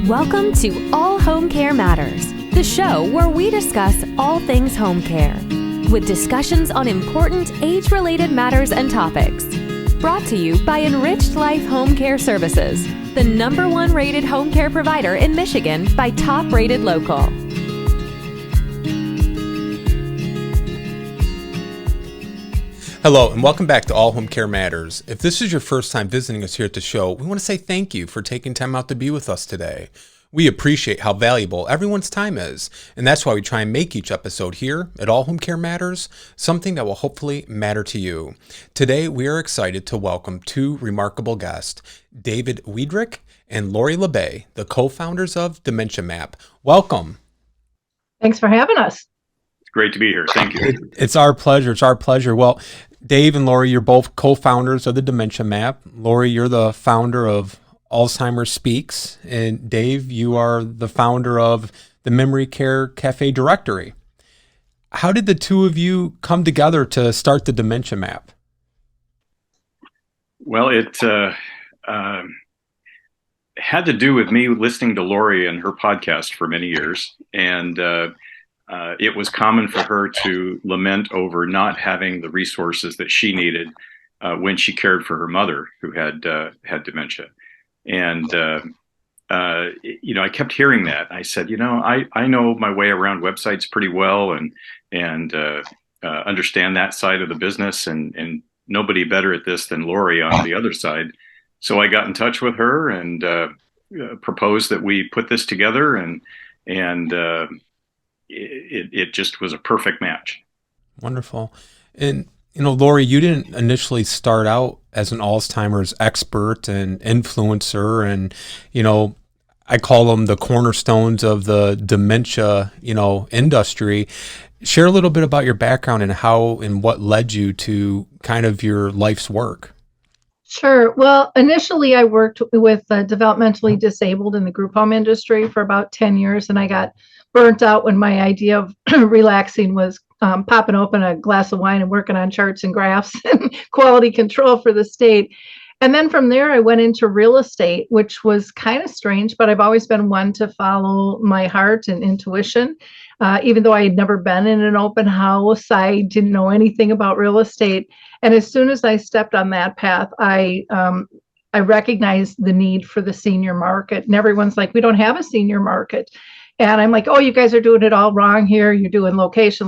Welcome to All Home Care Matters, the show where we discuss all things home care, with discussions on important age-related matters and topics. Brought to you by Enriched Life Home Care Services, the #1 rated home care provider in Michigan by Top Rated Local. Hello and welcome back to All Home Care Matters. If this is your first time visiting us here at the show, we want to say thank you for taking time out to be with us today. We appreciate how valuable everyone's time is, and that's why we try and make each episode here at All Home Care Matters something that will hopefully matter to you. Today, we are excited to welcome two remarkable guests, David Wiederrich and Lori LeBay, the co-founders of Dementia Map. Welcome. Thanks for having us. It's great to be here. Thank you. It's our pleasure. It's our pleasure. Well, Dave and Lori, you're both co-founders of the Dementia Map. Lori, you're the founder of Alzheimer Speaks, and Dave, you are the founder of the Memory Care Cafe Directory. How did the two of you come together to start the Dementia Map? Well, it had to do with me listening to Lori and her podcast for many years, and it was common for her to lament over not having the resources that she needed when she cared for her mother, who had dementia. And I kept hearing that. I said, I know my way around websites pretty well, and understand that side of the business, and nobody better at this than Lori on the other side. So I got in touch with her and proposed that we put this together, and it just was a perfect match. Wonderful. And Lori, you didn't initially start out as an Alzheimer's expert and influencer, and I call them the cornerstones of the dementia industry. Share a little bit about your background and how and what led you to kind of your life's work. Sure. Well, initially I worked with developmentally disabled in the group home industry for about 10 years, and I got burnt out when my idea of relaxing was popping open a glass of wine and working on charts and graphs and quality control for the state. And then from there, I went into real estate, which was kind of strange, but I've always been one to follow my heart and intuition. Even though I had never been in an open house, I didn't know anything about real estate. And as soon as I stepped on that path, I recognized the need for the senior market. And everyone's like, we don't have a senior market. And I'm like, oh, you guys are doing it all wrong here. You're doing location.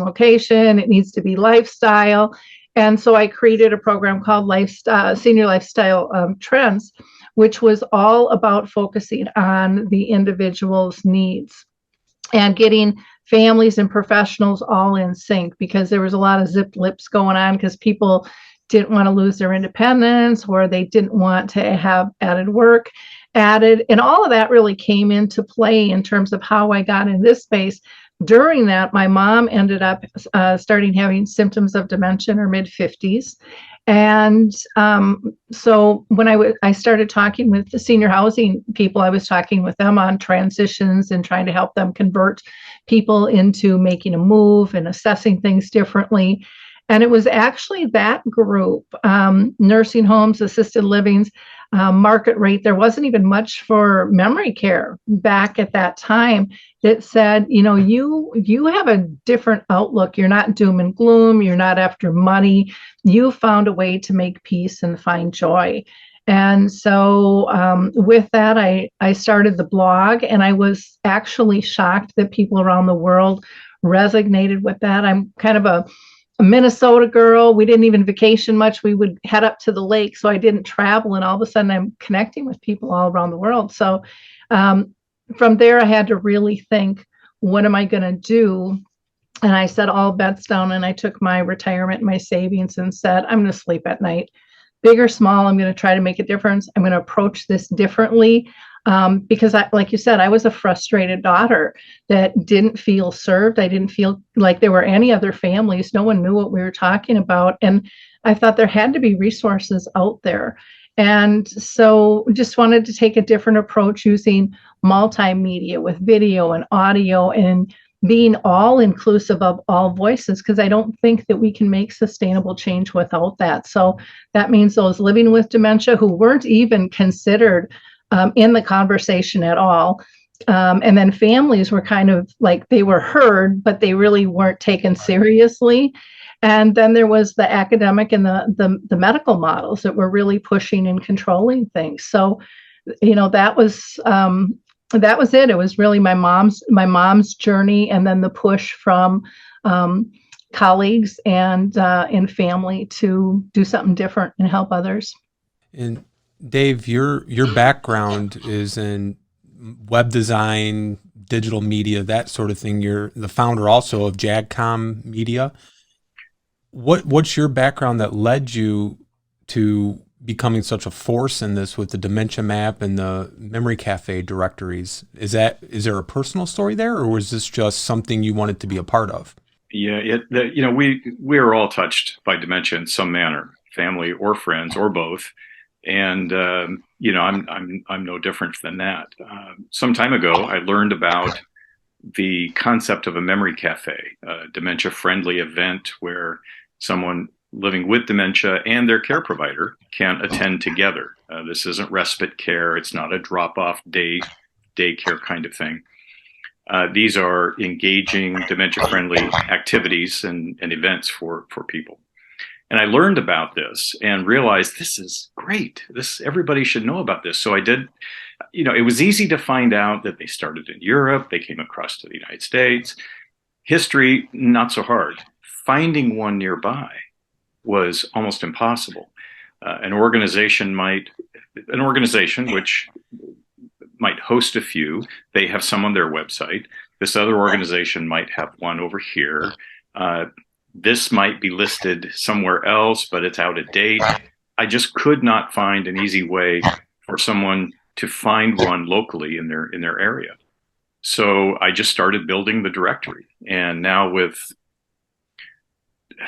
It needs to be lifestyle. And so I created a program called Senior Lifestyle Trends, which was all about focusing on the individual's needs and getting families and professionals all in sync, because there was a lot of zipped lips going on because people didn't want to lose their independence, or they didn't want to have added work added. And all of that really came into play in terms of how I got in this space. During that, my mom ended up starting having symptoms of dementia in her mid-50s. And so when I started talking with the senior housing people, I was talking with them on transitions and trying to help them convert people into making a move and assessing things differently. And it was actually that group, nursing homes, assisted livings, market rate. There wasn't even much for memory care back at that time that said, you have a different outlook. You're not doom and gloom. You're not after money. You found a way to make peace and find joy. And so with that, I started the blog, and I was actually shocked that people around the world resonated with that. I'm kind of a Minnesota girl. We didn't even vacation much. We would head up to the lake, so I didn't travel, and all of a sudden I'm connecting with people all around the world. So from there, I had to really think, what am I going to do? And I set all bets down, and I took my retirement, my savings, and said, I'm going to sleep at night. Big or small, I'm going to try to make a difference. I'm going to approach this differently. Because like you said, I was a frustrated daughter that didn't feel served. I didn't feel like there were any other families. No one knew what we were talking about. And I thought there had to be resources out there. And so just wanted to take a different approach using multimedia with video and audio and being all inclusive of all voices, because I don't think that we can make sustainable change without that. So that means those living with dementia who weren't even considered in the conversation at all, And then families were kind of like, they were heard, but they really weren't taken seriously. And then there was the academic and the medical models that were really pushing and controlling things. So, that was it. It was really my mom's journey, and then the push from colleagues and family to do something different and help others. And Dave, your background is in web design, digital media, that sort of thing. You're the founder also of JagCom Media. What's your background that led you to becoming such a force in this with the Dementia Map and the Memory Cafe directories? Is there a personal story there, or was this just something you wanted to be a part of? Yeah, we are all touched by dementia in some manner, family or friends or both, and I'm no different than that. Some time ago, I learned about the concept of a memory cafe, a dementia-friendly event where someone living with dementia and their care provider can attend together. This isn't respite care. It's not a drop-off daycare kind of thing. These are engaging dementia-friendly activities and events for people. And I learned about this and realized this is great. Everybody should know about this. So I did. It was easy to find out that they started in Europe. They came across to the United States. History, not so hard. Finding one nearby was almost impossible. An organization which might host a few, they have some on their website. This other organization might have one over here. This might be listed somewhere else, but it's out of date. I just could not find an easy way for someone to find one locally in their area. So I just started building the directory. And now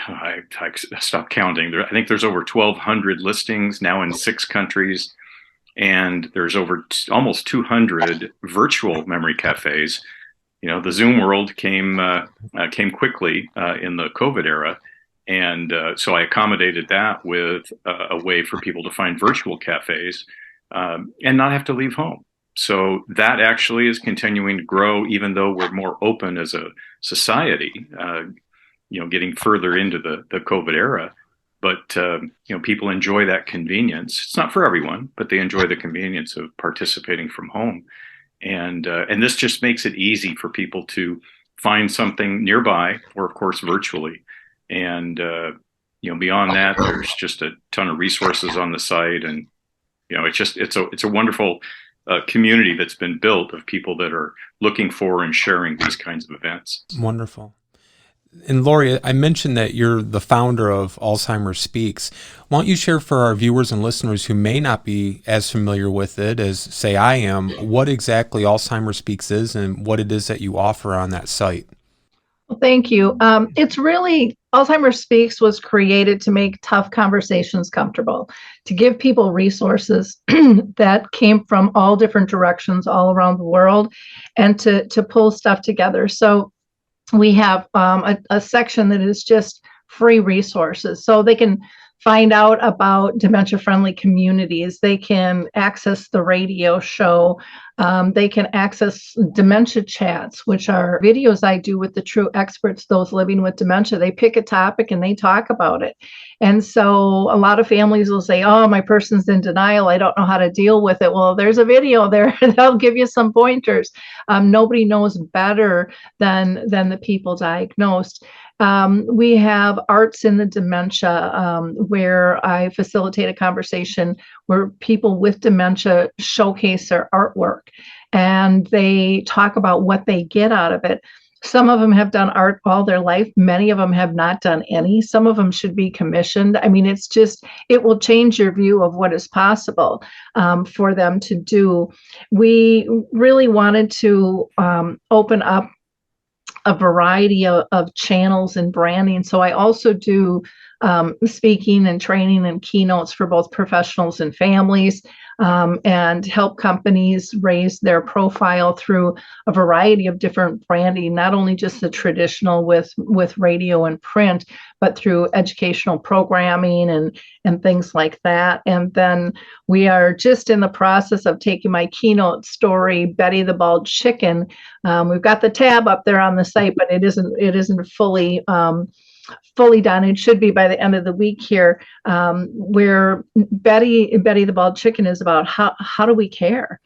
I stopped counting. I think there's over 1,200 listings now in 6 countries. And there's over almost 200 virtual memory cafes. The Zoom world came quickly in the COVID era. And so I accommodated that with a way for people to find virtual cafes and not have to leave home. So that actually is continuing to grow, even though we're more open as a society, getting further into the COVID era. But, people enjoy that convenience. It's not for everyone, but they enjoy the convenience of participating from home. And this just makes it easy for people to find something nearby or, of course, virtually. And, beyond that, there's just a ton of resources on the site. And, it's a wonderful community that's been built of people that are looking for and sharing these kinds of events. Wonderful. And Lori, I mentioned that you're the founder of Alzheimer Speaks. Why don't you share for our viewers and listeners who may not be as familiar with it as, say, I am, what exactly Alzheimer Speaks is and what it is that you offer on that site? Well, thank you. It's really, Alzheimer Speaks was created to make tough conversations comfortable, to give people resources that came from all different directions all around the world, and to pull stuff together. So we have a section that is just free resources, so they can find out about dementia-friendly communities. They can access the radio show. They can access dementia chats, which are videos I do with the true experts, those living with dementia. They pick a topic and they talk about it. And so a lot of families will say, oh, my person's in denial. I don't know how to deal with it. Well, there's a video there. They'll give you some pointers. Nobody knows better than the people diagnosed. We have Arts in the Dementia, where I facilitate a conversation where people with dementia showcase their artwork and they talk about what they get out of it. Some of them have done art all their life. Many of them have not done any. Some of them should be commissioned. I mean, it will change your view of what is possible for them to do. We really wanted to open up a variety of channels and branding. So I also do speaking and training and keynotes for both professionals and families, and help companies raise their profile through a variety of different branding, not only just the traditional with radio and print, but through educational programming and things like that. And then we are just in the process of taking my keynote story, Betty the Bald Chicken. We've got the tab up there on the site, but it isn't fully done. It should be by the end of the week here, where Betty the Bald Chicken is about how do we care?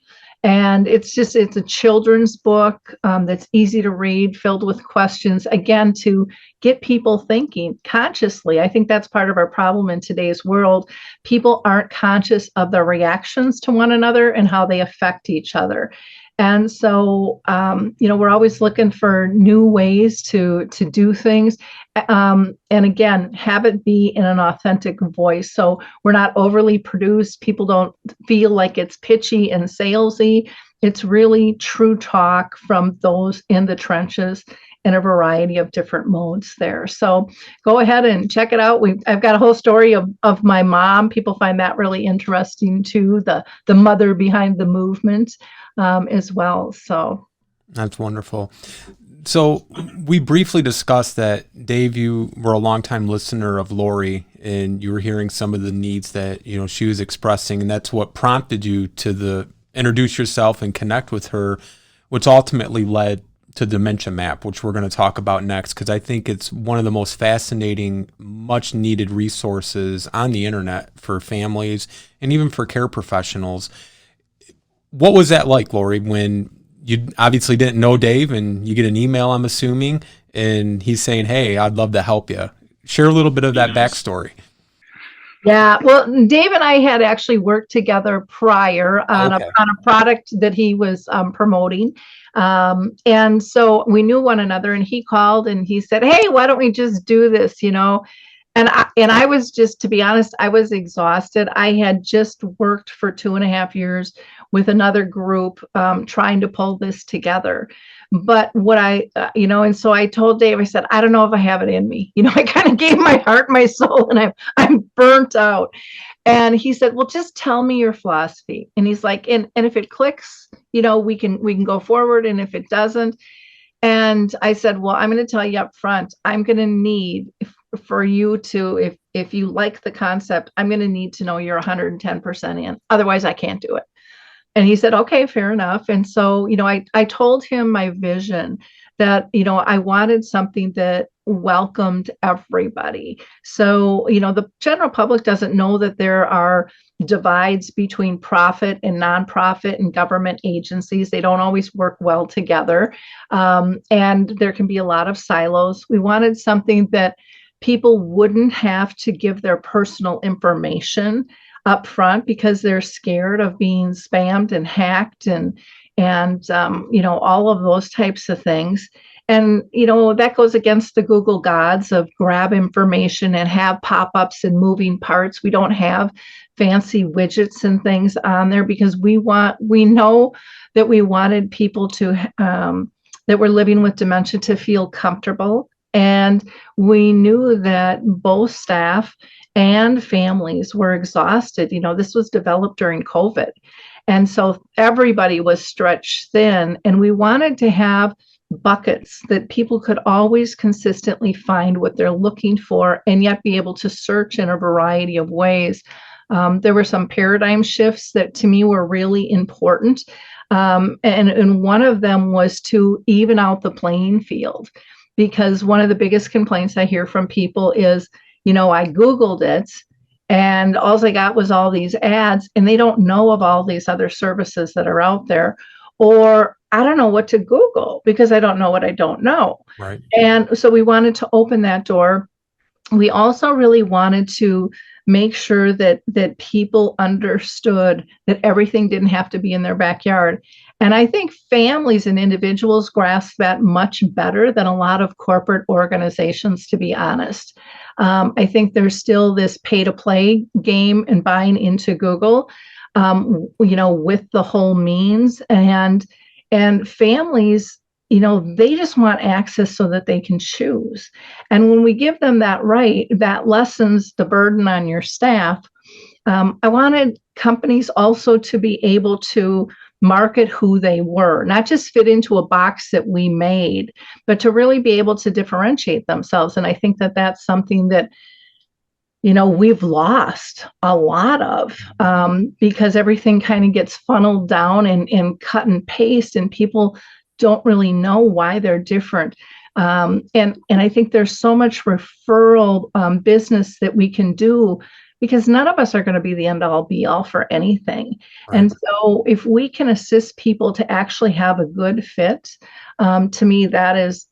And it's a children's book that's easy to read, filled with questions, again, to get people thinking consciously. I think that's part of our problem in today's world. People aren't conscious of their reactions to one another and how they affect each other. And so, we're always looking for new ways to do things. And again, have it be in an authentic voice. So we're not overly produced. People don't feel like it's pitchy and salesy. It's really true talk from those in the trenches in a variety of different modes there. So go ahead and check it out. I've got a whole story of my mom. People find that really interesting too, the mother behind the movement as well. So that's wonderful. So we briefly discussed that, Dave, you were a longtime listener of Lori, and you were hearing some of the needs that she was expressing, and that's what prompted you to introduce yourself and connect with her, which ultimately led to Dementia Map, which we're going to talk about next, because I think it's one of the most fascinating, much needed resources on the internet for families and even for care professionals. What was that like, Lori, when you obviously didn't know Dave and you get an email, I'm assuming, and he's saying, hey, I'd love to help you? Share a little bit of that backstory. Yeah, well, Dave and I had actually worked together prior on a product that he was promoting. And so we knew one another, and he called and he said, hey, why don't we just do this, And I was just, to be honest, I was exhausted. I had just worked for 2.5 years with another group trying to pull this together. But what and so I told Dave, I said, I don't know if I have it in me. I kind of gave my heart, my soul, and I'm burnt out. And he said, well, just tell me your philosophy. And he's like, and if it clicks, we can go forward. And if it doesn't, and I said, well, I'm going to tell you up front, I'm going to need for you to, if you like the concept, I'm going to need to know you're 110% in. Otherwise, I can't do it. And he said, okay, fair enough. And so, I told him my vision that, I wanted something that welcomed everybody. So, the general public doesn't know that there are divides between profit and nonprofit and government agencies. They don't always work well together. And there can be a lot of silos. We wanted something that people wouldn't have to give their personal information up front because they're scared of being spammed and hacked and all of those types of things. And, that goes against the Google gods of grab information and have pop-ups and moving parts. We don't have fancy widgets and things on there because we know that we wanted people to, that were living with dementia to feel comfortable. And we knew that both staff and families were exhausted. This was developed during COVID. And so everybody was stretched thin. And we wanted to have buckets that people could always consistently find what they're looking for and yet be able to search in a variety of ways. There were some paradigm shifts that to me were really important. And one of them was to even out the playing field. Because one of the biggest complaints I hear from people is, I Googled it and all I got was all these ads and they don't know of all these other services that are out there. Or I don't know what to Google because I don't know what I don't know. Right. And so we wanted to open that door. We also really wanted to make sure that people understood that everything didn't have to be in their backyard. And I think families and individuals grasp that much better than a lot of corporate organizations, to be honest. I think there's still this pay-to-play game and buying into Google, with the whole means. And families, they just want access so that they can choose. And when we give them that right, that lessens the burden on your staff. I wanted companies also to be able to market who they were, not just fit into a box that we made, but to really be able to differentiate themselves. And I think that that's something that we've lost a lot of, because everything kind of gets funneled down and cut and paste, and people don't really know why they're different. And I think there's so much referral business that we can do, because none of us are going to be the end all be all for anything. Right. And so if we can assist people to actually have a good fit, to me, that is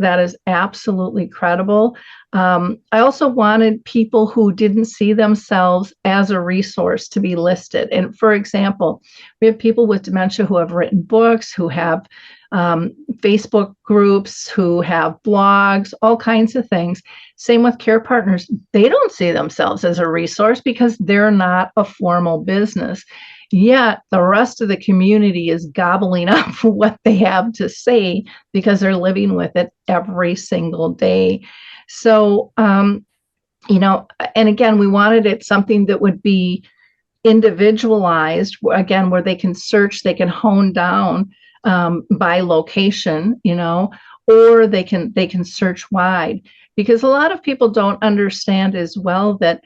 absolutely credible. I also wanted people who didn't see themselves as a resource to be listed. And for example, we have people with dementia who have written books, who have Facebook groups, who have blogs, all kinds of things. Same with care partners. They don't see themselves as a resource because they're not a formal business. Yet the rest of the community is gobbling up what they have to say because they're living with it every single day. So, and again, we wanted it something that would be individualized, again, where they can search, they can hone down by location, or they can search wide, because a lot of people don't understand as well that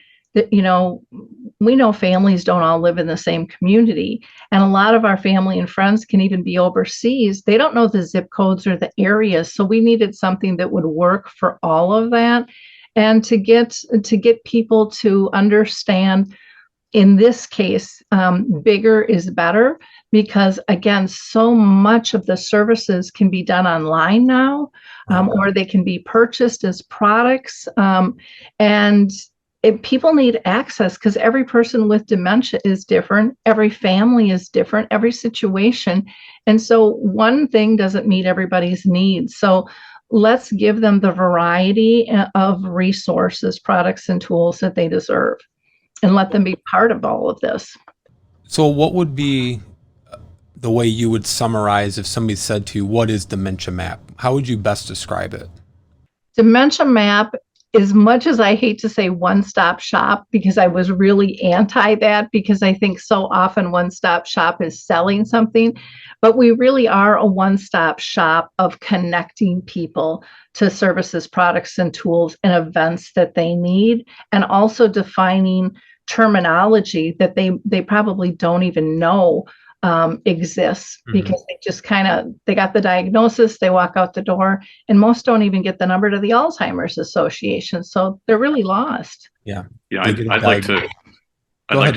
we know families don't all live in the same community, and a lot of our family and friends can even be overseas. They don't know the zip codes or the areas, so we needed something that would work for all of that, and to get people to understand. In this case, bigger is better, because again, so much of the services can be done online now, or they can be purchased as products. And people need access, because every person with dementia is different. Every family is different, every situation. And so one thing doesn't meet everybody's needs. So let's give them the variety of resources, products, and tools that they deserve, and let them be part of all of this. So what would be the way you would summarize if somebody said to you, what is Dementia Map? How would you best describe it? Dementia Map, as much as I hate to say one-stop shop, because I was really anti that, because I think so often one-stop shop is selling something, but we really are a one-stop shop of connecting people to services, products, and tools and events that they need, and also defining terminology that they probably don't even know exists, because they just they got the diagnosis, they walk out the door, and most don't even get the number to the Alzheimer's Association, so they're really lost. Yeah. I'd like to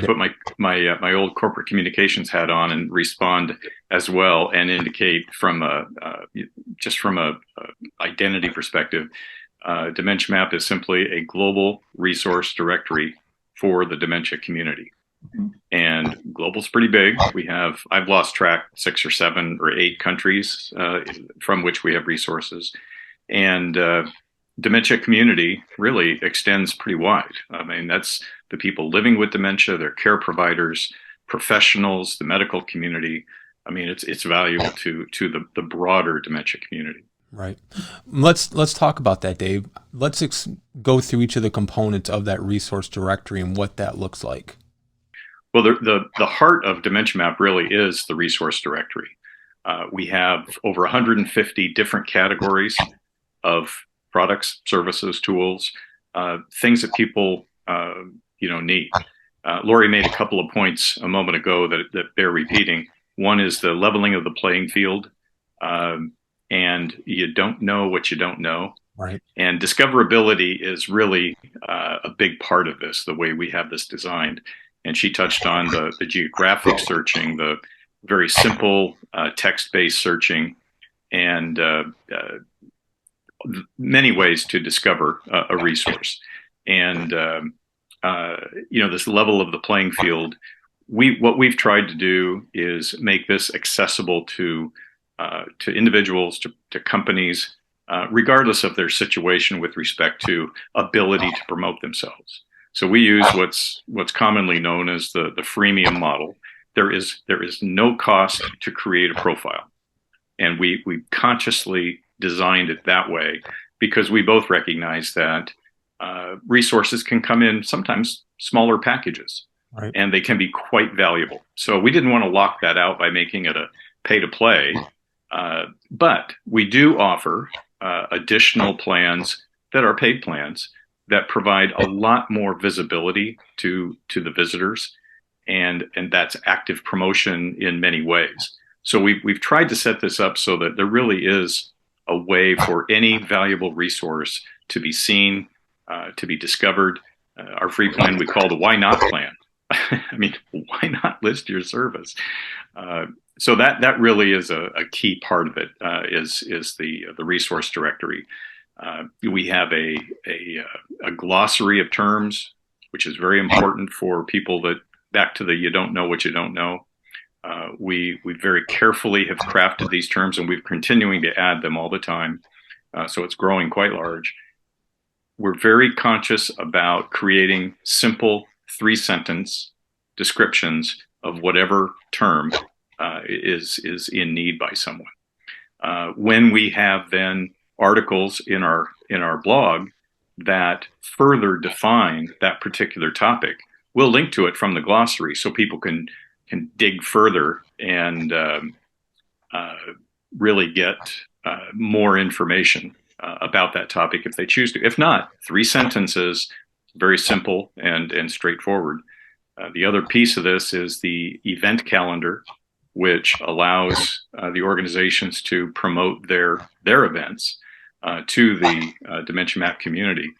put my old corporate communications hat on and respond as well, and indicate from a identity perspective, Dementia Map is simply a global resource directory for the dementia community. And global's pretty big. I've lost track, 6 or 7 or 8 countries from which we have resources. And dementia community really extends pretty wide. I mean, that's the people living with dementia, their care providers, professionals, the medical community. I mean, it's valuable to the broader dementia community. Right. Let's talk about that, Dave. Let's go through each of the components of that resource directory and what that looks like. Well, the heart of Dementia Map really is the resource directory. We have over 150 different categories of products, services, tools, things that people need. Lori made a couple of points a moment ago that bear repeating. One is the leveling of the playing field, and you don't know what you don't know. Right. And discoverability is really a big part of this, the way we have this designed. And she touched on the geographic searching, the very simple text-based searching, and many ways to discover a resource. And this level of the playing field, what we've tried to do is make this accessible to individuals, to companies, regardless of their situation with respect to ability to promote themselves. So we use what's commonly known as the freemium model. There is no cost to create a profile, and we consciously designed it that way because we both recognize that resources can come in sometimes smaller packages, Right. and they can be quite valuable. So we didn't want to lock that out by making it a pay-to-play, but we do offer additional plans that are paid plans that provide a lot more visibility to the visitors, and that's active promotion in many ways. So we've tried to set this up so that there really is a way for any valuable resource to be seen, to be discovered. Our free plan we call the Why Not plan. I mean, why not list your service? So that really is a key part of it, is the resource directory. We have a glossary of terms, which is very important for people that, back to the you don't know what you don't know. We very carefully have crafted these terms, and we're continuing to add them all the time. So it's growing quite large. We're very conscious about creating simple 3-sentence descriptions of whatever term is in need by someone. When we have then articles in our blog that further define that particular topic, we'll link to it from the glossary so people can dig further and really get more information about that topic if they choose to. If not, 3 sentences, very simple and straightforward. The other piece of this is the event calendar, which allows the organizations to promote their events to the Dementia Map community.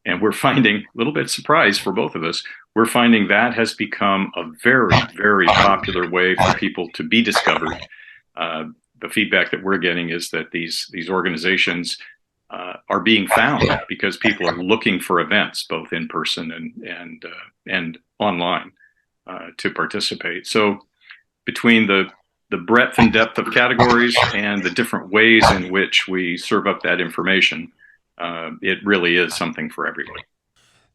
And we're finding, a little bit surprised for both of us, we're finding that has become a very, very popular way for people to be discovered. The feedback that we're getting is that these organizations are being found because people are looking for events, both in person and online, to participate. So between the breadth and depth of categories and the different ways in which we serve up that information, it really is something for everyone.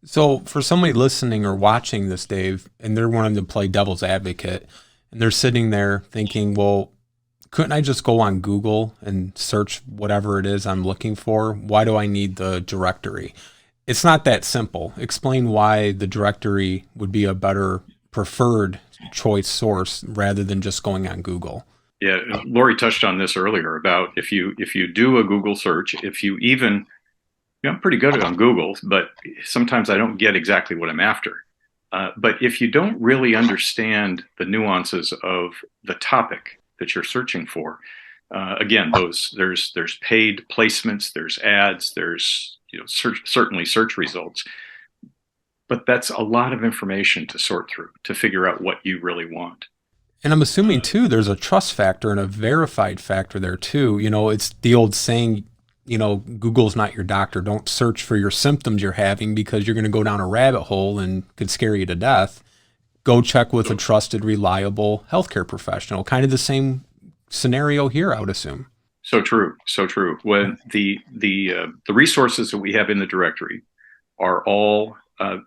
So for somebody listening or watching this, Dave, and they're wanting to play devil's advocate, and they're sitting there thinking, well, couldn't I just go on Google and search whatever it is I'm looking for? Why do I need the directory? It's not that simple. Explain why the directory would be a better preferred choice source rather than just going on Google. Yeah, Lori touched on this earlier about if you do a Google search, if you even, I'm pretty good on Google, but sometimes I don't get exactly what I'm after. But if you don't really understand the nuances of the topic that you're searching for, again, there's paid placements, there's ads, there's certainly search results, but that's a lot of information to sort through to figure out what you really want. And I'm assuming too, there's a trust factor and a verified factor there too. It's the old saying, Google's not your doctor. Don't search for your symptoms you're having because you're going to go down a rabbit hole and could scare you to death. Go check with a trusted, reliable healthcare professional. Kind of the same scenario here, I would assume. So true. So true. When the resources that we have in the directory are all, I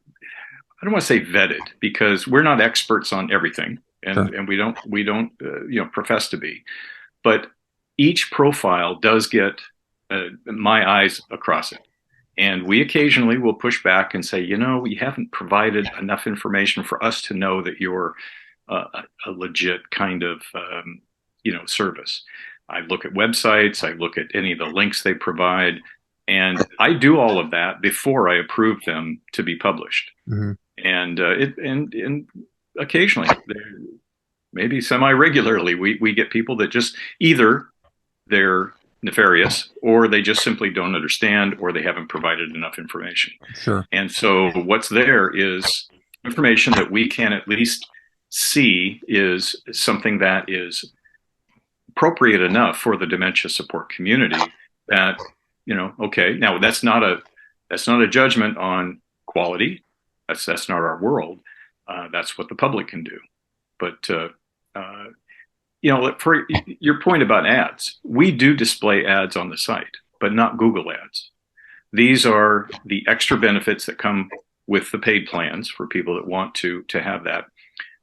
don't want to say vetted because we're not experts on everything, and, Sure. and we don't profess to be, but each profile does get my eyes across it. And we occasionally will push back and say, we haven't provided enough information for us to know that you're a legit kind of, service. I look at websites, I look at any of the links they provide, and I do all of that before I approve them to be published. Mm-hmm. And occasionally, maybe semi-regularly, we get people that just either they're nefarious or they just simply don't understand or they haven't provided enough information. Sure. And so what's there is information that we can at least see is something that is appropriate enough for the dementia support community that, okay, now that's not a judgment on quality. That's not our world. That's what the public can do. But, for your point about ads, we do display ads on the site, but not Google ads. These are the extra benefits that come with the paid plans for people that want to have that.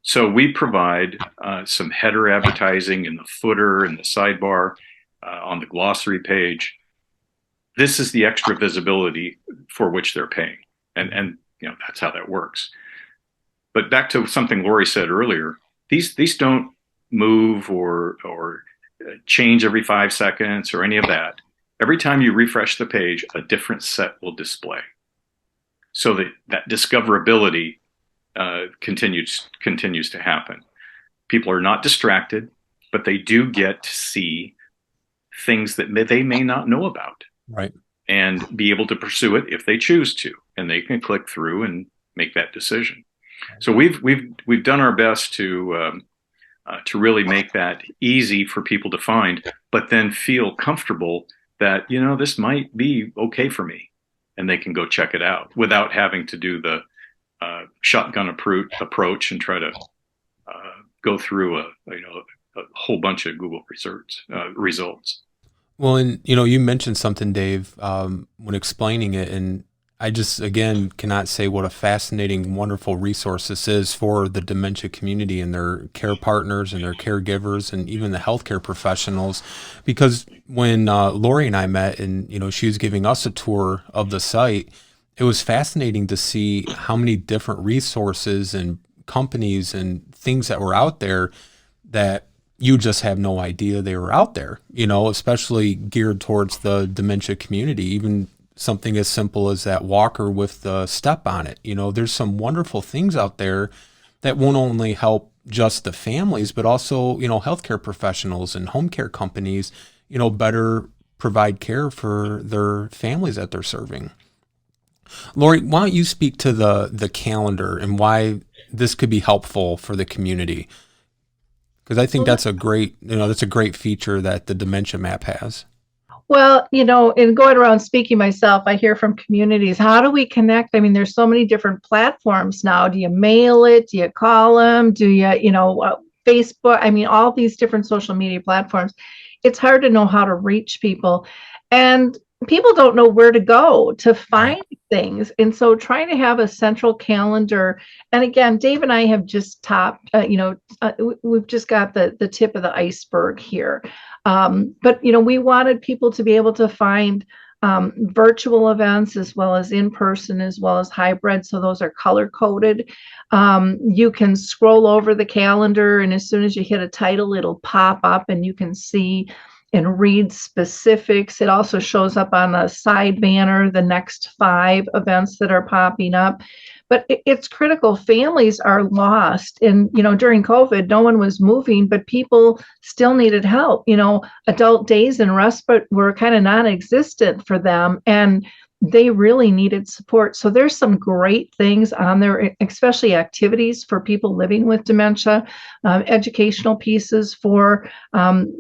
So we provide some header advertising in the footer and the sidebar on the glossary page. this is the extra visibility for which they're paying. And that's how that works. But back to something Lori said earlier, these don't move or change every 5 seconds or any of that. Every time you refresh the page, a different set will display. So that discoverability continues to happen. People are not distracted, but they do get to see things that they may not know about. Right. And be able to pursue it if they choose to, and they can click through and make that decision. So we've done our best to really make that easy for people to find, but then feel comfortable that this might be okay for me, and they can go check it out without having to do the shotgun approach and try to go through a whole bunch of Google results. Well, and you mentioned something, Dave, when explaining it, and I just, again, cannot say what a fascinating, wonderful resource this is for the dementia community and their care partners and their caregivers and even the healthcare professionals. Because when Lori and I met and, she was giving us a tour of the site, it was fascinating to see how many different resources and companies and things that were out there that you just have no idea they were out there, especially geared towards the dementia community, even something as simple as that walker with the step on it. There's some wonderful things out there that won't only help just the families, but also, healthcare professionals and home care companies, better provide care for their families that they're serving. Lori, why don't you speak to the calendar and why this could be helpful for the community? Because I think that's a great feature that the Dementia Map has. Well, in going around speaking myself, I hear from communities, how do we connect? I mean, there's so many different platforms now. Do you mail it? Do you call them? Do you, Facebook? I mean, all these different social media platforms. It's hard to know how to reach people. And people don't know where to go to find things. And so trying to have a central calendar. And again, Dave and I have just we've just got the tip of the iceberg here. But, we wanted people to be able to find virtual events as well as in person, as well as hybrid. So those are color coded. You can scroll over the calendar, and as soon as you hit a title, it'll pop up and you can see and read specifics. It also shows up on a side banner, the next 5 events that are popping up. But it's critical. Families are lost. And, during COVID, no one was moving, but people still needed help. Adult days and respite were kind of non-existent for them, and they really needed support. So there's some great things on there, especially activities for people living with dementia, educational pieces for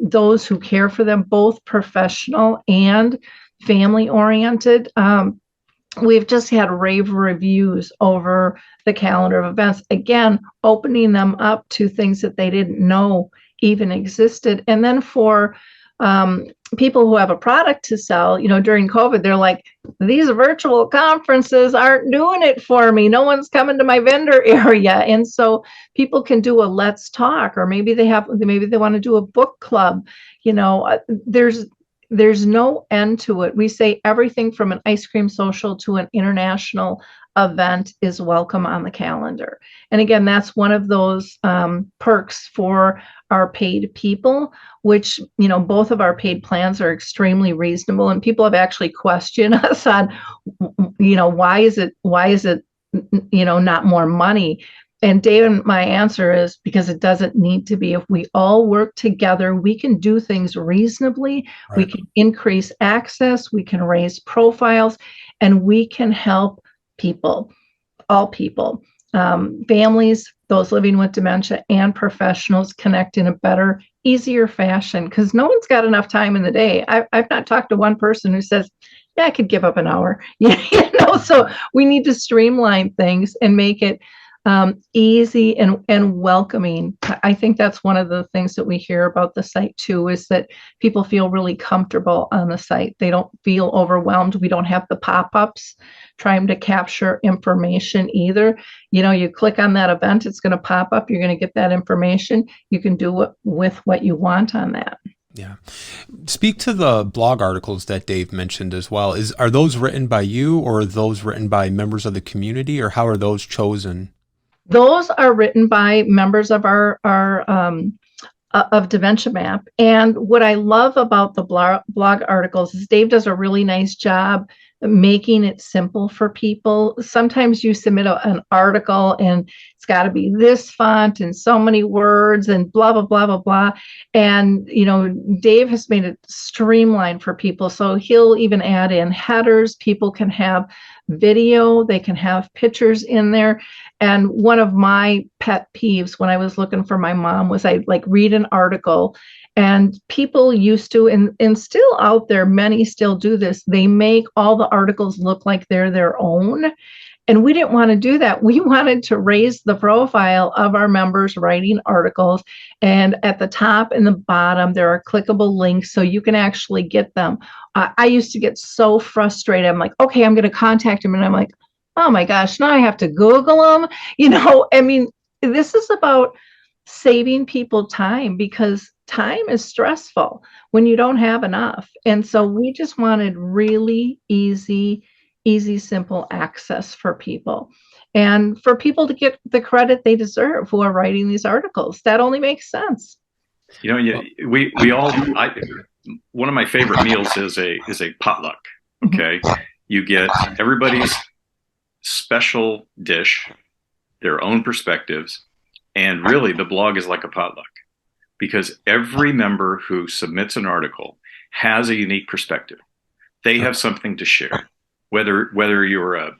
those who care for them, both professional and family oriented. We've just had rave reviews over the calendar of events, again, opening them up to things that they didn't know even existed. And then for people who have a product to sell, during COVID, they're like, these virtual conferences aren't doing it for me. No one's coming to my vendor area. And so people can do a let's talk, or maybe they want to do a book club. There's no end to it. We say everything from an ice cream social to an international event is welcome on the calendar. And again, that's one of those perks for our paid people, which, both of our paid plans are extremely reasonable. And people have actually questioned us on, why is it, not more money? And Dave, and my answer is because it doesn't need to be. If we all work together, we can do things reasonably. Right. We can increase access, we can raise profiles, and we can help people, all people, families, those living with dementia, and professionals connect in a better, easier fashion, because no one's got enough time in the day. I've not talked to one person who says, yeah, I could give up an hour. So we need to streamline things and make it easy and welcoming. I think that's one of the things that we hear about the site too, is that people feel really comfortable on the site. They don't feel overwhelmed. We don't have the pop-ups trying to capture information either. You click on that event, it's going to pop up. You're going to get that information. You can do with what you want on that. Yeah. Speak to the blog articles that Dave mentioned as well. Are those written by you, or are those written by members of the community, or how are those chosen? Those are written by members of our of Dementia Map. And what I love about the blog articles is Dave does a really nice job making it simple for people. Sometimes you submit an article and it's got to be this font and so many words and blah, blah, blah, blah, blah. And, Dave has made it streamlined for people. So he'll even add in headers. People can have video, they can have pictures in there. And one of my pet peeves when I was looking for my mom was I read an article, and people used to, and still out there, many still do this. They make all the articles look like they're their own. And we didn't want to do that. We wanted to raise the profile of our members writing articles. And at the top and the bottom, there are clickable links so you can actually get them. I used to get so frustrated. I'm like, okay, I'm going to contact him. And I'm like, oh my gosh, now I have to Google them. I mean, this is about saving people time, because time is stressful when you don't have enough. And so we just wanted really easy, simple access for people, and for people to get the credit they deserve who are writing these articles. That only makes sense. We all, one of my favorite meals is a potluck. Okay. You get everybody's special dish, their own perspectives. And really the blog is like a potluck, because every member who submits an article has a unique perspective. They have something to share, whether you're a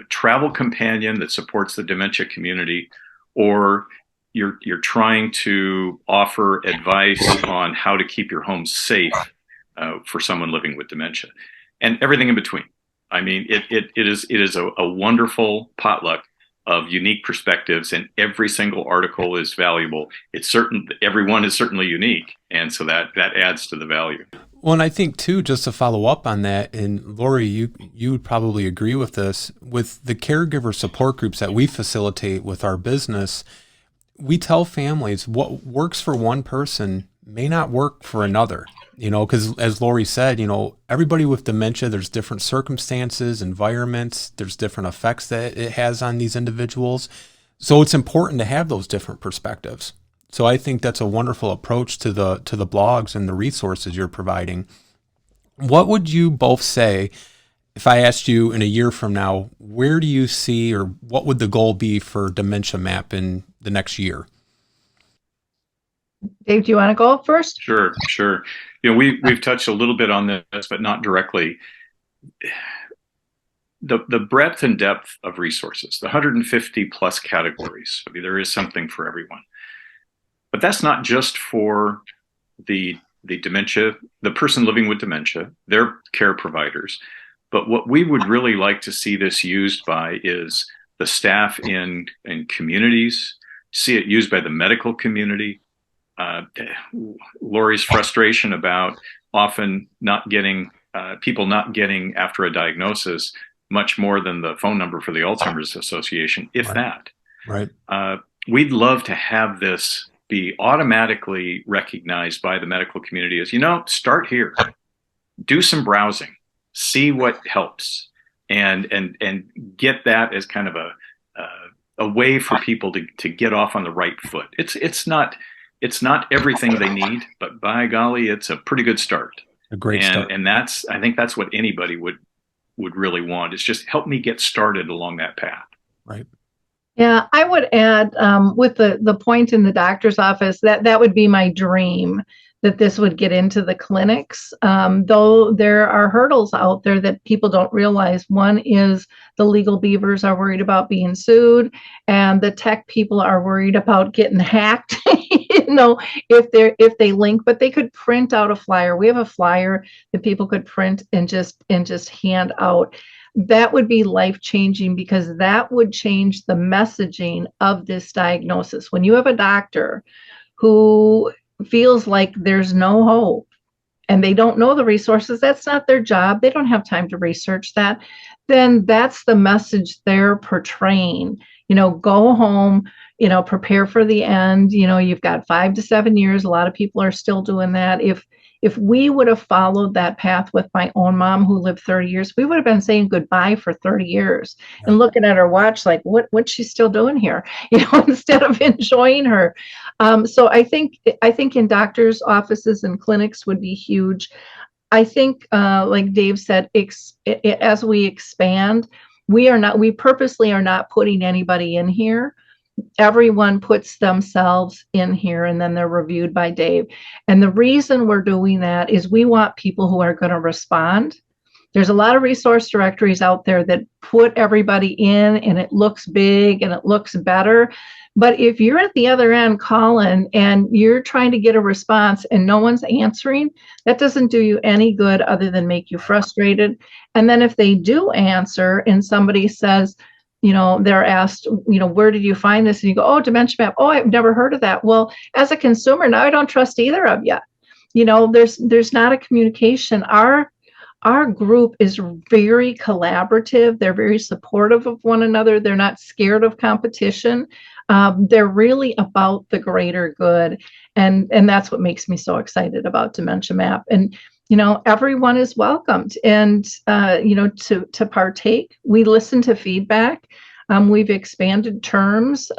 travel companion that supports the dementia community, or you're trying to offer advice on how to keep your home safe for someone living with dementia, and everything in between. I mean, it is a wonderful potluck of unique perspectives, and every single article is valuable. Everyone is certainly unique, and so that adds to the value. Well, and I think too, just to follow up on that, and Lori, you would probably agree with this, with the caregiver support groups that we facilitate with our business, we tell families what works for one person may not work for another. Because as Lori said, everybody with dementia, there's different circumstances, environments, there's different effects that it has on these individuals. So it's important to have those different perspectives. So I think that's a wonderful approach to the blogs and the resources you're providing. What would you both say if I asked you in a year from now, where do you see, or what would the goal be for Dementia Map in the next year? Dave, do you want to go first? Sure. We've touched a little bit on this, but not directly. The breadth and depth of resources, the 150 plus categories. I mean, there is something for everyone. But that's not just for the dementia, the person living with dementia, their care providers. But what we would really like to see this used by is the staff in communities, see it used by the medical community. Lori's frustration about often not getting people not getting after a diagnosis much more than the phone number for the Alzheimer's Association, if that. Right. We'd love to have this be automatically recognized by the medical community as, start here, do some browsing, see what helps, and get that as kind of a way for people to get off on the right foot. It's not everything they need, but by golly, it's a pretty good start. A great start. And I think that's what anybody would really want, is just help me get started along that path. Right. Yeah, I would add with the point in the doctor's office, that would be my dream, that this would get into the clinics, though there are hurdles out there that people don't realize. One is the legal beavers are worried about being sued, and the tech people are worried about getting hacked, if they link. But they could print out a flyer. We have a flyer that people could print and just hand out. That would be life-changing, because that would change the messaging of this diagnosis. When you have a doctor who feels like there's no hope, and they don't know the resources, that's not their job, they don't have time to research that, then that's the message they're portraying. Go home, prepare for the end. You've got 5 to 7 years. A lot of people are still doing that. If we would have followed that path with my own mom who lived 30 years, we would have been saying goodbye for 30 years and looking at her watch like, what's she still doing here? Instead of enjoying her. So I think in doctors' offices and clinics would be huge. I think, like Dave said, as we expand, we purposely are not putting anybody in here. Everyone puts themselves in here and then they're reviewed by Dave. And the reason we're doing that is we want people who are going to respond. There's a lot of resource directories out there that put everybody in and it looks big and it looks better. But if you're at the other end calling and you're trying to get a response and no one's answering, that doesn't do you any good other than make you frustrated. And then if they do answer and somebody says, they're asked, where did you find this? And you go, oh, Dementia Map. Oh, I've never heard of that. Well, as a consumer, now I don't trust either of you. There's not a communication. Our group is very collaborative. They're very supportive of one another. They're not scared of competition. They're really about the greater good. And that's what makes me so excited about Dementia Map. And everyone is welcomed and, to partake. We listen to feedback. We've expanded terms.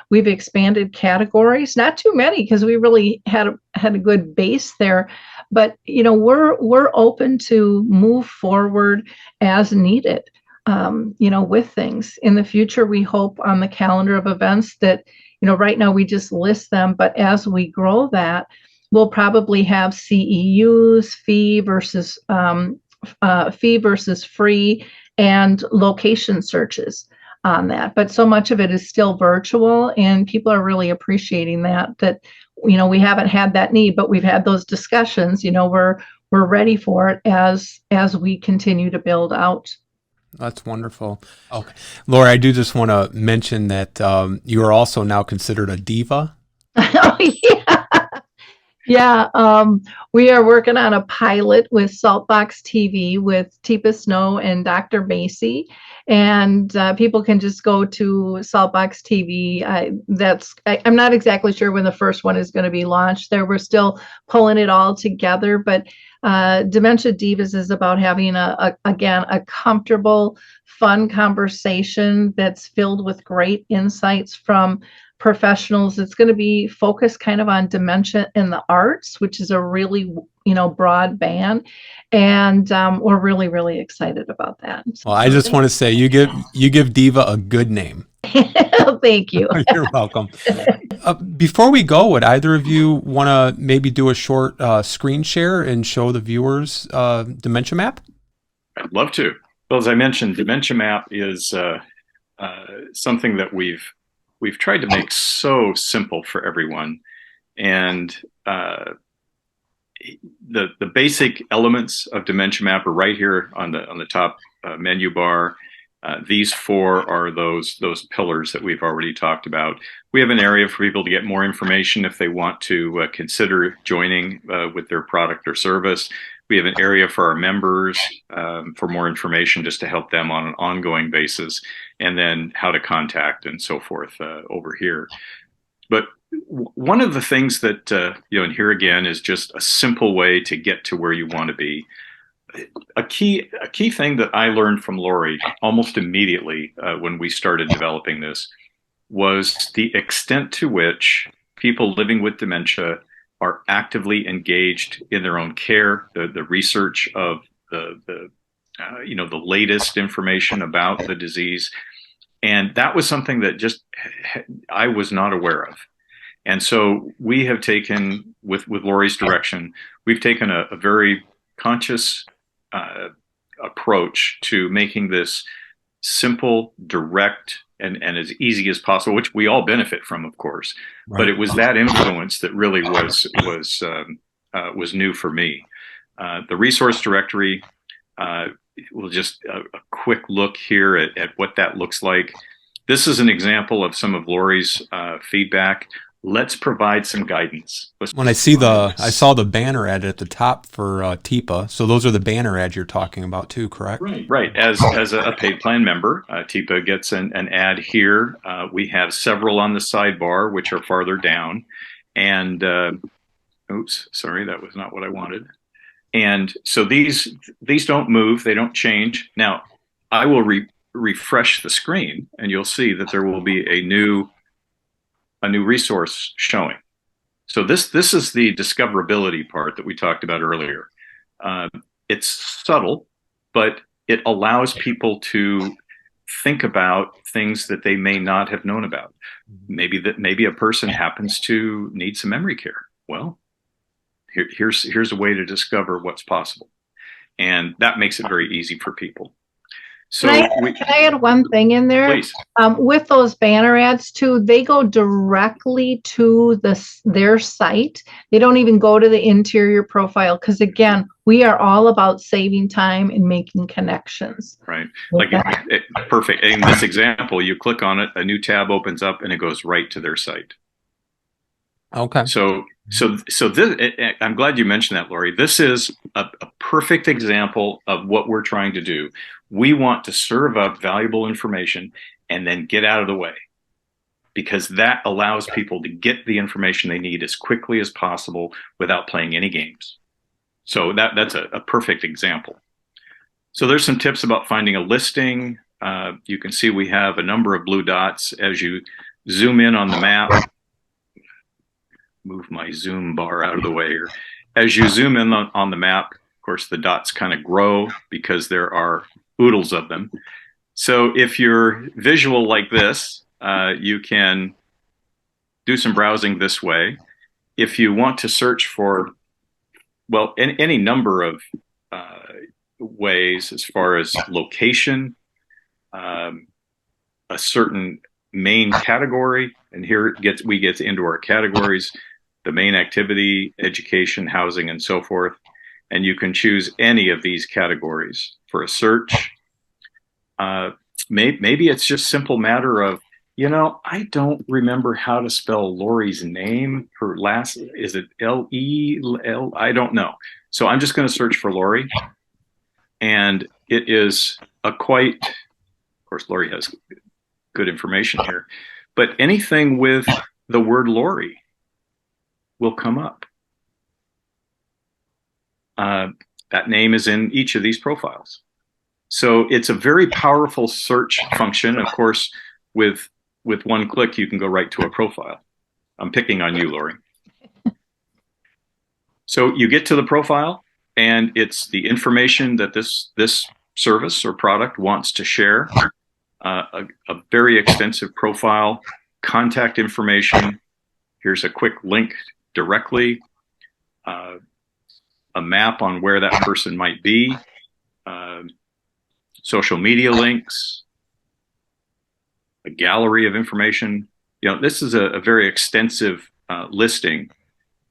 We've expanded categories, not too many because we really had a good base there. But, we're open to move forward as needed, with things. In the future, we hope on the calendar of events that, right now we just list them. But as we grow that, we'll probably have CEUs, fee versus free, and location searches on that. But so much of it is still virtual, and people are really appreciating that we haven't had that need, but we've had those discussions. We're ready for it as we continue to build out. That's wonderful. Okay, Lori, I do just want to mention that you are also now considered a diva. Oh yeah. Yeah, we are working on a pilot with Saltbox TV with Teepa Snow and Dr. Macy, and people can just go to Saltbox TV. I'm not exactly sure when the first one is going to be launched. We're still pulling it all together, but Dementia Divas is about having a comfortable, fun conversation that's filled with great insights from professionals. It's going to be focused kind of on dementia in the arts, which is a really, broad band. And we're really, really excited about that. Well, I just want to say you give Diva a good name. Thank you. You're welcome. Before we go, would either of you want to maybe do a short screen share and show the viewers Dementia Map? I'd love to. Well, as I mentioned, Dementia Map is something that we've tried to make so simple for everyone. And the basic elements of Dementia Map are right here on the top menu bar. These 4 are those pillars that we've already talked about. We have an area for people to get more information if they want to consider joining with their product or service. We have an area for our members for more information just to help them on an ongoing basis, and then how to contact and so forth over here. But one of the things that, and here again is just a simple way to get to where you want to be. A key thing that I learned from Lori almost immediately when we started developing this was the extent to which people living with dementia are actively engaged in their own care, the research of the latest information about the disease. And that was something that just I was not aware of. And so we have taken, with Lori's direction, we've taken a very conscious approach to making this simple, direct, and as easy as possible, which we all benefit from, of course. Right. But it was that influence that really was new for me. The resource directory, we'll just a quick look here at what that looks like. This is an example of some of Lori's feedback. let's provide some guidance. When I saw the banner ad at the top for TIPA. So those are the banner ads you're talking about too, correct? Right. As a paid plan member, TIPA gets an ad here. We have several on the sidebar, which are farther down. And oops, sorry, that was not what I wanted. And so these don't move, they don't change. Now, I will refresh the screen, and you'll see that there will be a new resource showing. So this is the discoverability part that we talked about earlier. It's subtle, but it allows people to think about things that they may not have known about. Maybe a person happens to need some memory care. Well, here's a way to discover what's possible, and that makes it very easy for people. So can I add one thing in there? Please. With those banner ads too, they go directly to their site. They don't even go to the interior profile, because again, we are all about saving time and making connections. Right. Perfect. In this example, you click on it, a new tab opens up, and it goes right to their site. Okay. So this, I'm glad you mentioned that, Lori. This is a perfect example of what we're trying to do. We want to serve up valuable information and then get out of the way, because that allows people to get the information they need as quickly as possible without playing any games. So that's a perfect example. So there's some tips about finding a listing. You can see we have a number of blue dots as you zoom in on the map. Move my zoom bar out of the way here. As you zoom in on the map, of course, the dots kind of grow because there are oodles of them. So if you're visual like this, you can do some browsing this way. If you want to search for, well, any number of ways as far as location, a certain main category, and here we get into our categories, the main activity, education, housing, and so forth. And you can choose any of these categories for a search. Maybe it's just simple matter of, I don't remember how to spell Lori's name. Her last, is it L-E-L? I don't know. So I'm just going to search for Lori. And it is of course, Lori has good information here, but anything with the word Lori will come up. That name is in each of these profiles. So it's a very powerful search function. Of course, with one click, you can go right to a profile. I'm picking on you, Lori. So you get to the profile, and it's the information that this service or product wants to share. A very extensive profile, contact information. Here's a quick link directly, a map on where that person might be, social media links, a gallery of information. This is a very extensive listing,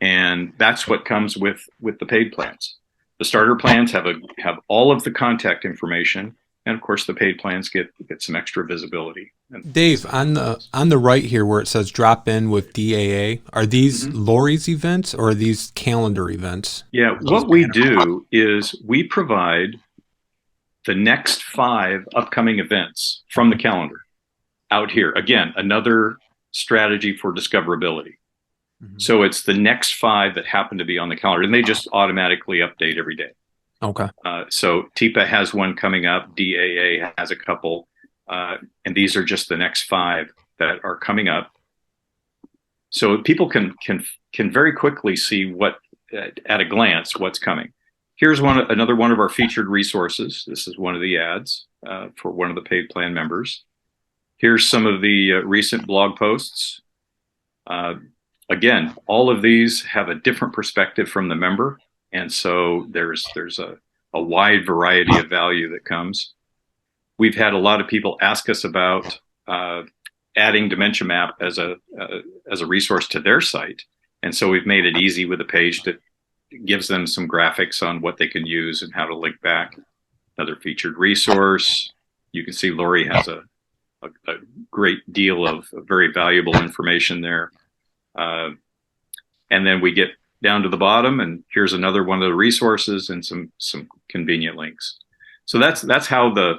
and that's what comes with the paid plans. The starter plans have all of the contact information, and of course the paid plans get some extra visibility. Dave, on the right here where it says drop in with DAA, are these Lori's events or are these calendar events? Yeah, what we do is we provide the next 5 upcoming events from the calendar out here. Again, another strategy for discoverability. So it's the next 5 that happen to be on the calendar, and they just automatically update every day. Okay. So TIPA has one coming up, DAA has a couple, and these are just the next 5 that are coming up. So people can very quickly see what, at a glance, what's coming. Here's another one of our featured resources. This is one of the ads for one of the paid plan members. Here's some of the recent blog posts. Again, all of these have a different perspective from the member, and so there's a wide variety of value that comes. We've had a lot of people ask us about adding Dementia Map as a resource to their site, and so we've made it easy with a page that gives them some graphics on what they can use and how to link back. Another featured resource. You can see Lori has a great deal of very valuable information there. Uh, and then we get down to the bottom, and here's another one of the resources and some convenient links. So that's how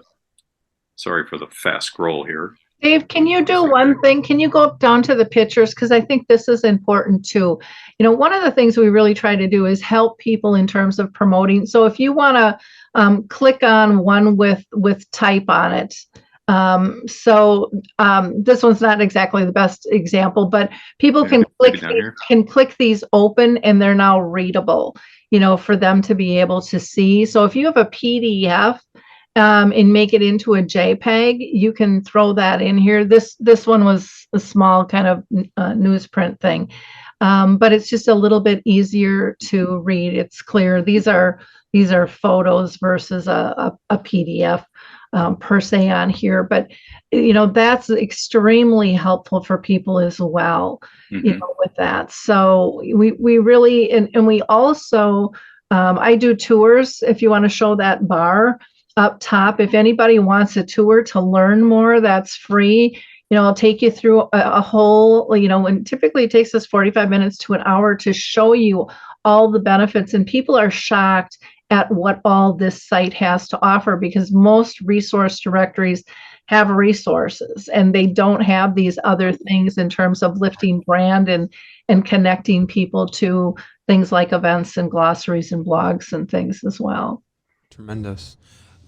sorry for the fast scroll here. Dave, can you do one thing? Can you go down to the pictures? Because I think this is important too. You know, one of the things we really try to do is help people in terms of promoting. So if you want to click on one with type on it. This one's not exactly the best example, but people can click these open, and they're now readable, you know, for them to be able to see. So if you have a PDF, and make it into a JPEG, you can throw that in here. This one was a small kind of newsprint thing, but it's just a little bit easier to read. It's clear. These are photos versus a PDF per se on here, but you know, that's extremely helpful for people as well. Mm-hmm. You know, with that. So we really and we also I do tours. If you want to show that bar up top, if anybody wants a tour to learn more, that's free. You know, I'll take you through a whole, you know, and typically it takes us 45 minutes to an hour to show you all the benefits. And people are shocked at what all this site has to offer, because most resource directories have resources and they don't have these other things in terms of lifting brand and connecting people to things like events and glossaries and blogs and things as well. Tremendous.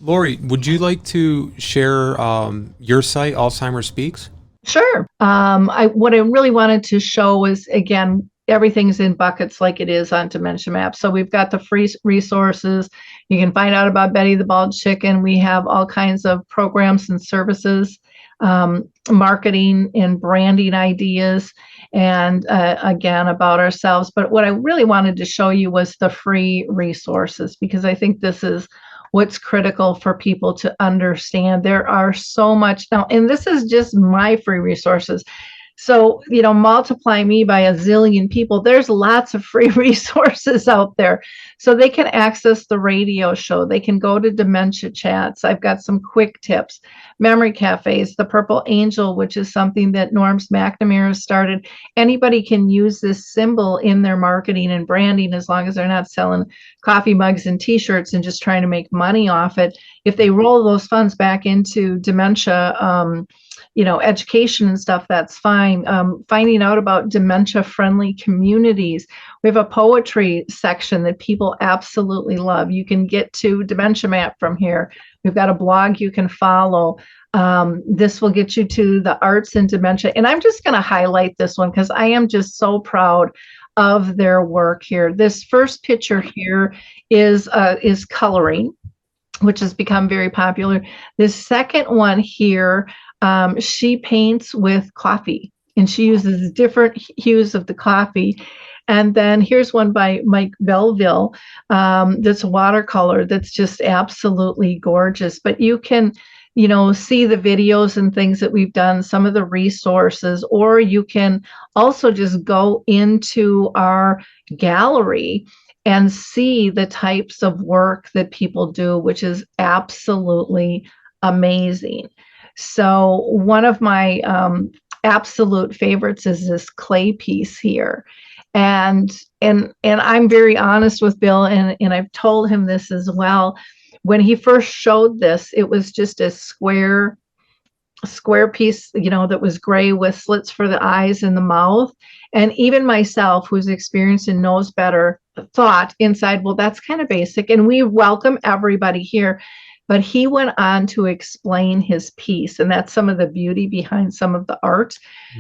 Lori, would you like to share your site, Alzheimer Speaks? Sure. What I really wanted to show was, again, everything's in buckets like it is on Dementia Map. So we've got the free resources. You can find out about Betty the Bald Chicken. We have all kinds of programs and services, marketing and branding ideas, and again, about ourselves. But what I really wanted to show you was the free resources, because I think this is what's critical for people to understand. There are so much now, and this is just my free resources. So, you know, multiply me by a zillion people. There's lots of free resources out there. So they can access the radio show. They can go to Dementia Chats. I've got some quick tips. Memory Cafes, the Purple Angel, which is something that Norms McNamara has started. Anybody can use this symbol in their marketing and branding, as long as they're not selling coffee mugs and t-shirts and just trying to make money off it. If they roll those funds back into dementia, you know, education and stuff, that's fine. Finding out about dementia-friendly communities. We have a poetry section that people absolutely love. You can get to Dementia Map from here. We've got a blog you can follow. This will get you to the arts and dementia. And I'm just going to highlight this one because I am just so proud of their work here. This first picture here is coloring, which has become very popular. This second one here, she paints with coffee, and she uses different hues of the coffee. And then here's one by Mike Belleville, that's watercolor, that's just absolutely gorgeous. But you can, you know, see the videos and things that we've done, some of the resources, or you can also just go into our gallery and see the types of work that people do, which is absolutely amazing. So one of my absolute favorites is this clay piece here. And I'm very honest with Bill, and I've told him this as well. When he first showed this, it was just a square piece, you know, that was gray with slits for the eyes and the mouth. And even myself, who's experienced and knows better, thought inside, well, that's kind of basic, and we welcome everybody here. But he went on to explain his piece, and that's some of the beauty behind some of the art.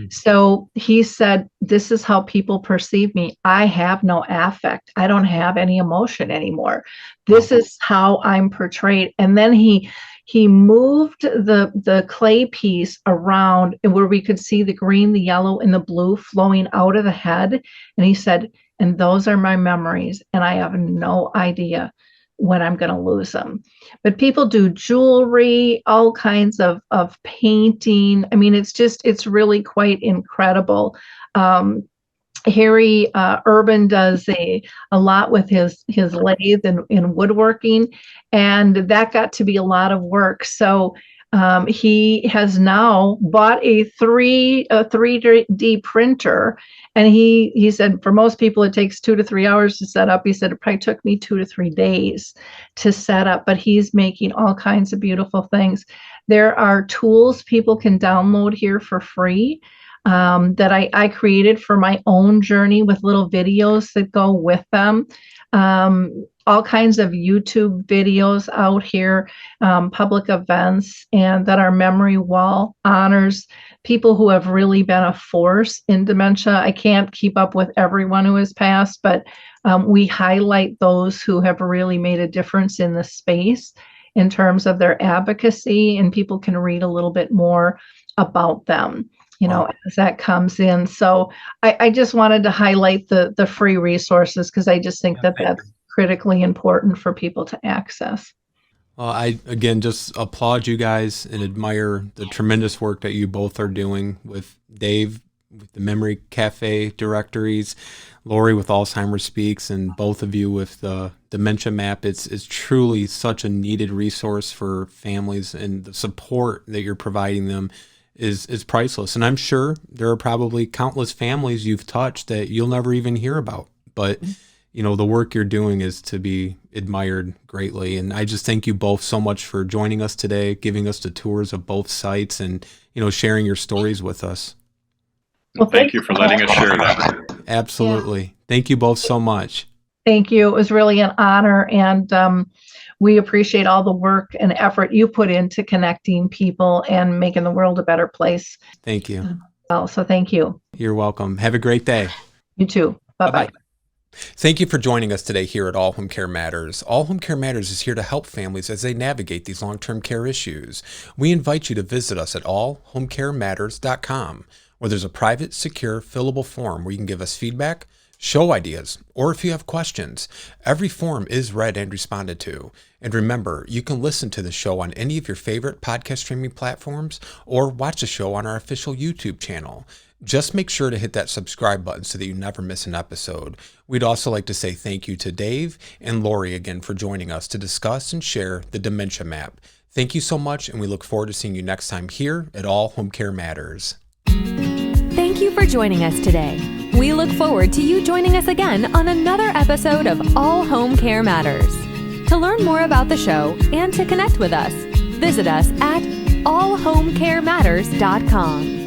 So he said, this is how people perceive me. I have no affect. I don't have any emotion anymore. This is how I'm portrayed. And then he moved the clay piece around where we could see the green, the yellow, and the blue flowing out of the head. And he said, and those are my memories, and I have no idea when I'm going to lose them. But people do jewelry, all kinds of painting. I mean, it's really quite incredible. Harry Urban does a lot with his lathe and woodworking, and that got to be a lot of work. So He has now bought a 3D printer, and he said for most people it takes 2 to 3 hours to set up. He said it probably took me 2 to 3 days to set up, but he's making all kinds of beautiful things. There are tools people can download here for free that I created for my own journey with little videos that go with them. All kinds of YouTube videos out here, public events, and that our memory wall honors people who have really been a force in dementia. I can't keep up with everyone who has passed, but we highlight those who have really made a difference in the space in terms of their advocacy, and people can read a little bit more about them, as that comes in. So I just wanted to highlight the free resources, because I just think that's critically important for people to access. Well, I, again, just applaud you guys and admire the tremendous work that you both are doing with Dave, with the Memory Cafe directories, Lori with Alzheimer Speaks, and both of you with the Dementia Map. It's truly such a needed resource for families, and the support that you're providing them is priceless. And I'm sure there are probably countless families you've touched that you'll never even hear about. But the work you're doing is to be admired greatly. And I just thank you both so much for joining us today, giving us the tours of both sites, and, sharing your stories with us. Well, thank you for letting us share that. Absolutely. Yeah. Thank you both so much. Thank you. It was really an honor. And we appreciate all the work and effort you put into connecting people and making the world a better place. Thank you. So thank you. You're welcome. Have a great day. You too. Bye-bye. Thank you for joining us today here at All Home Care Matters. All Home Care Matters is here to help families as they navigate these long-term care issues. We invite you to visit us at allhomecarematters.com, where there's a private, secure, fillable form where you can give us feedback, show ideas, or if you have questions. Every form is read and responded to. And remember, you can listen to the show on any of your favorite podcast streaming platforms or watch the show on our official YouTube channel. Just make sure to hit that subscribe button so that you never miss an episode. We'd also like to say thank you to Dave and Lori again for joining us to discuss and share the Dementia Map. Thank you so much, and we look forward to seeing you next time here at All Home Care Matters. Thank you for joining us today. We look forward to you joining us again on another episode of All Home Care Matters. To learn more about the show and to connect with us, visit us at allhomecarematters.com.